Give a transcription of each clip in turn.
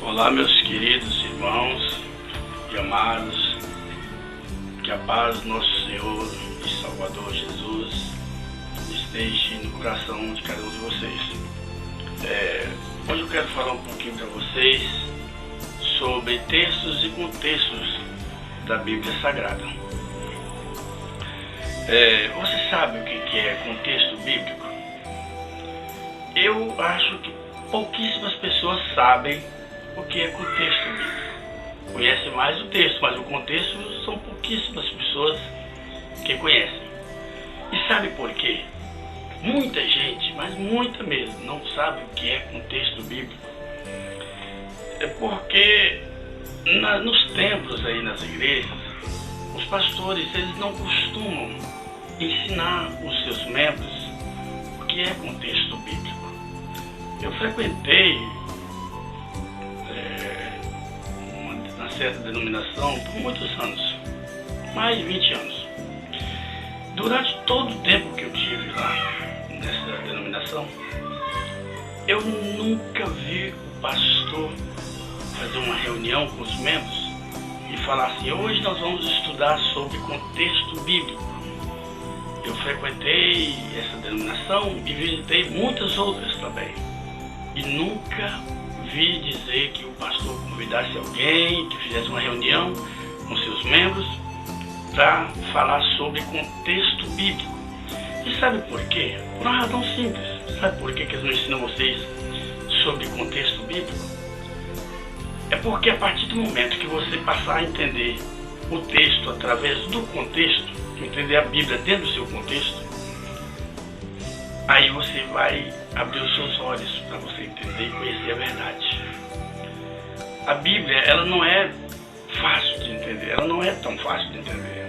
Olá, meus queridos irmãos e amados, que a paz do nosso Senhor e Salvador Jesus esteja no coração de cada um de vocês. Hoje eu quero falar um pouquinho para vocês sobre textos e contextos da Bíblia Sagrada. Você sabe o que é contexto bíblico? Eu acho que pouquíssimas pessoas sabem o que é contexto bíblico. Conhecem mais o texto, mas o contexto são pouquíssimas pessoas que conhecem. E sabe por quê? Muita gente, mas muita mesmo, não sabe o que é contexto bíblico. É porque nos templos aí nas igrejas, os pastores eles não costumam ensinar os seus membros o que é contexto bíblico. Eu frequentei uma certa denominação por muitos anos, mais de 20 anos. Durante todo o tempo que eu tive lá nessa denominação, eu nunca vi o pastor fazer uma reunião com os membros e falar assim: hoje nós vamos estudar sobre contexto bíblico. Eu frequentei essa denominação e visitei muitas outras também. E nunca vi dizer que o pastor convidasse alguém, que fizesse uma reunião com seus membros para falar sobre contexto bíblico. E sabe por quê? Por uma razão simples. Sabe por que eles não ensinam vocês sobre contexto bíblico? É porque a partir do momento que você passar a entender o texto através do contexto, entender a Bíblia dentro do seu contexto, aí você vai abrir os seus olhos para você entender e conhecer a verdade. A Bíblia, ela não é fácil de entender, ela não é tão fácil de entender.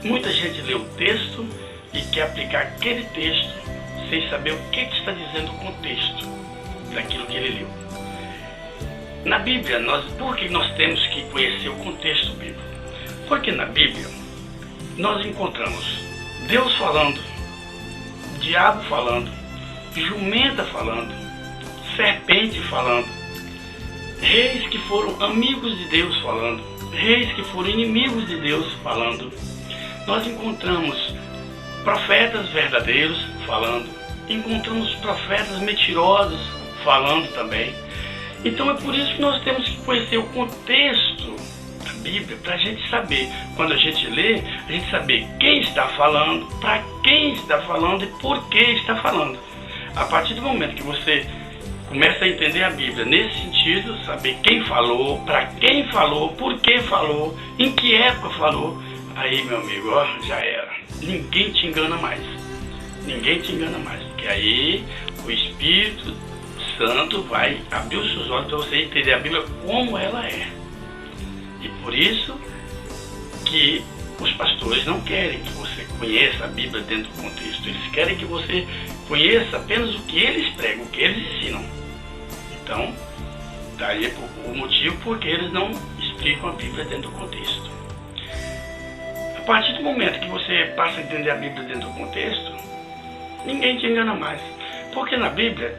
Muita gente lê o texto e quer aplicar aquele texto sem saber o que está dizendo o contexto daquilo que ele leu. Na Bíblia, por que nós temos que conhecer o contexto bíblico? Porque na Bíblia nós encontramos Deus falando, diabo falando, jumenta falando, serpente falando, reis que foram amigos de Deus falando, reis que foram inimigos de Deus falando. Nós encontramos profetas verdadeiros falando, encontramos profetas mentirosos falando também. Então é por isso que nós temos que conhecer o contexto da Bíblia, para a gente saber, quando a gente lê, a gente saber quem está falando, para quem está falando e por que está falando. A partir do momento que você começa a entender a Bíblia nesse sentido, saber quem falou, para quem falou, por que falou, em que época falou, aí, meu amigo, ó, já era. Ninguém te engana mais. Ninguém te engana mais, porque aí o Espírito Santo vai abrir os seus olhos para você entender a Bíblia como ela é. E por isso que os pastores não querem que você conheça a Bíblia dentro do contexto. Eles querem que você conheça apenas o que eles pregam, o que eles ensinam. Então, daí o motivo porque eles não explicam a Bíblia dentro do contexto. A partir do momento que você passa a entender a Bíblia dentro do contexto, ninguém te engana mais. Porque na Bíblia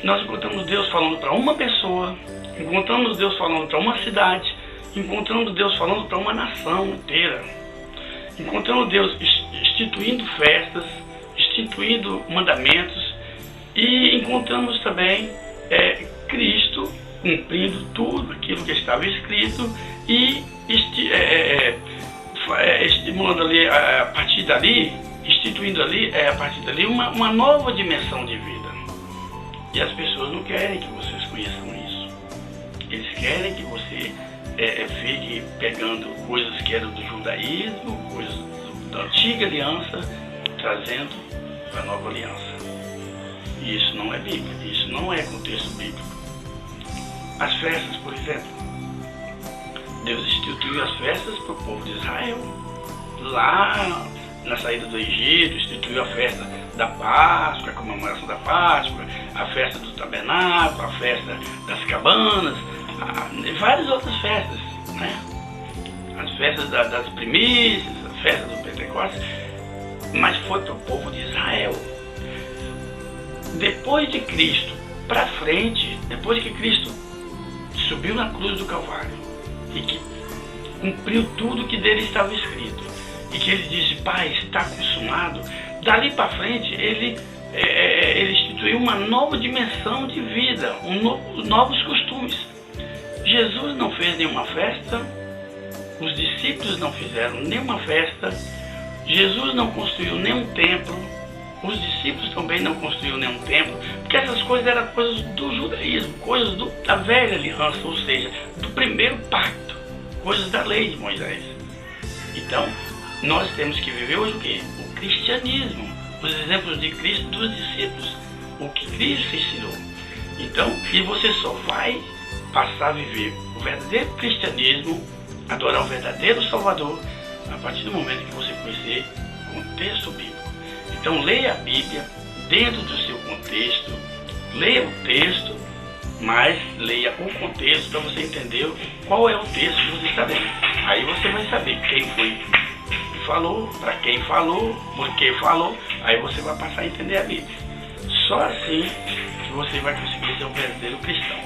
nós encontramos Deus falando para uma pessoa, encontramos Deus falando para uma cidade, encontramos Deus falando para uma nação inteira. Encontramos Deus instituindo festas, instituindo mandamentos, e encontramos também Cristo cumprindo tudo aquilo que estava escrito e estimulando ali, a partir dali, instituindo ali, a partir dali, uma nova dimensão de vida. E as pessoas não querem que vocês conheçam isso. Eles querem que você fique pegando coisas que eram do judaísmo, coisas da antiga aliança, trazendo para a nova aliança. E isso não é Bíblia, isso não é contexto bíblico. As festas, por exemplo, Deus instituiu as festas para o povo de Israel. Lá na saída do Egito, instituiu a festa da Páscoa, a comemoração da Páscoa, a festa do tabernáculo, a festa das cabanas, e várias outras festas, né? As festas das primícias, a festa do Pentecostes, mas foi para o povo de Israel. Depois de Cristo para frente, depois que Cristo subiu na cruz do Calvário e que cumpriu tudo que dele estava escrito, e que ele disse: Pai, está consumado. Dali para frente, ele instituiu uma nova dimensão de vida, novos costumes. Jesus não fez nenhuma festa, os discípulos não fizeram nenhuma festa, Jesus não construiu nenhum templo, os discípulos também não construíram nenhum templo, porque essas coisas eram coisas do judaísmo, coisas da velha aliança, ou seja, do primeiro pacto, coisas da lei de Moisés. Então, nós temos que viver hoje o quê? O cristianismo, os exemplos de Cristo e dos discípulos, o que Cristo ensinou. Então, e você só vai passar a viver o verdadeiro cristianismo, adorar o verdadeiro Salvador, a partir do momento que você conhecer o contexto bíblico. Então, leia a Bíblia dentro do seu contexto, leia o texto, mas leia o contexto para você entender qual é o texto que você está lendo. Aí você vai saber quem foi que falou, para quem falou, por que falou, aí você vai passar a entender a Bíblia. Só assim que você vai conseguir ser um verdadeiro cristão.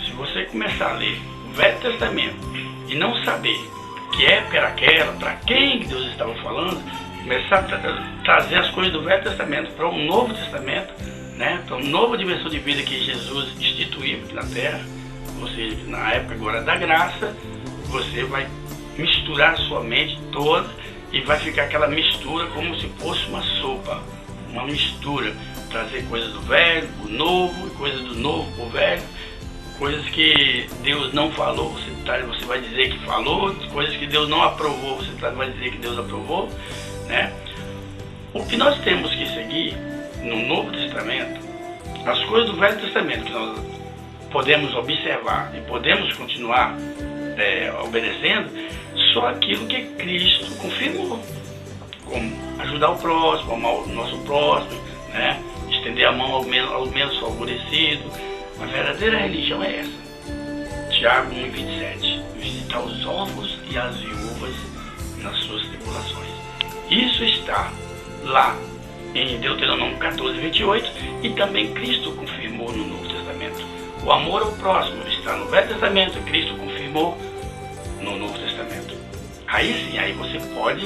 Se você começar a ler o Velho Testamento e não saber que época era aquela, para quem Deus estava falando, começar a trazer as coisas do Velho Testamento para um Novo Testamento, né, para uma nova dimensão de vida que Jesus instituiu aqui na Terra, ou seja, na época agora da graça, você vai misturar a sua mente toda e vai ficar aquela mistura como se fosse uma sopa, uma mistura, trazer coisas do velho, o novo, coisas do novo para o velho, coisas que Deus não falou, você vai dizer que falou, coisas que Deus não aprovou, você vai dizer que Deus aprovou, né? O que nós temos que seguir no Novo Testamento, as coisas do Velho Testamento que nós podemos observar e podemos continuar obedecendo, só aquilo que Cristo confirmou, como ajudar o próximo, amar o nosso próximo, né? Estender a mão ao menos favorecido. A verdadeira religião é essa. Tiago 1,27. Visitar os órfãos e as viúvas nas suas tribulações. Isso está lá em Deuteronômio 14:28 e também Cristo confirmou no Novo Testamento. O amor ao próximo está no Velho Testamento e Cristo confirmou no Novo Testamento. Aí sim, aí você pode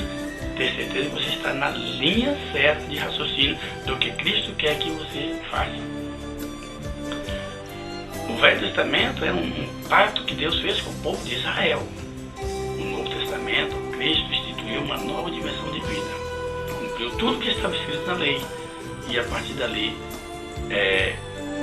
ter certeza que você está na linha certa de raciocínio do que Cristo quer que você faça. O Velho Testamento é um pacto que Deus fez com o povo de Israel. No Novo Testamento, Cristo instituiu uma nova dimensão de vida. Cumpriu tudo que estava escrito na lei. E a partir da lei,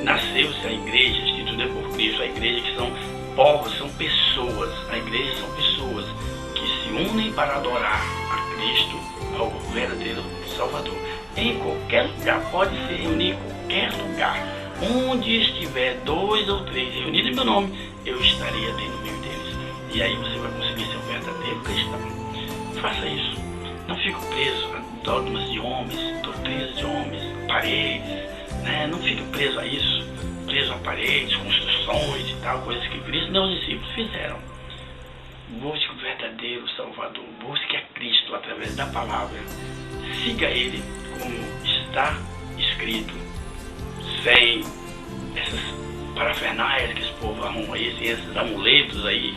nasceu-se a igreja instituída por Cristo. A igreja que são povos, são pessoas. A igreja são pessoas que se unem para adorar a Cristo, ao verdadeiro Salvador. Em qualquer lugar, pode se reunir em qualquer lugar. Onde estiver 2 ou 3 reunidos em meu nome, eu estaria dentro do meio deles. E aí você vai conseguir ser um verdadeiro cristão. Faça isso. Não fique preso a dogmas de homens, doutrinas de homens, paredes, né? Não fique preso a isso, preso a paredes, construções e tal, coisas que Cristo e seus discípulos fizeram. Busque o verdadeiro Salvador, busque a Cristo através da palavra. Siga Ele como está escrito, sem essas parafernálias que esse povo arruma aí, sem esses amuletos aí,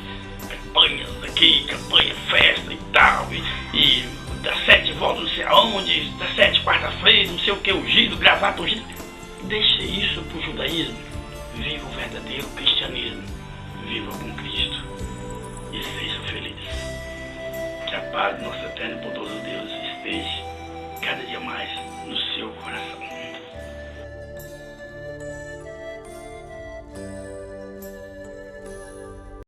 campanhas aqui, campanha, festa e tal, e das 7 voltas não sei aonde, das 7 quarta-feira, não sei o que, ungido, gravata ungido. Deixe isso para o judaísmo. Viva o verdadeiro cristianismo. Viva com Cristo. E seja feliz. Que a paz do nosso eterno e poderoso Deus esteja cada dia mais no seu coração.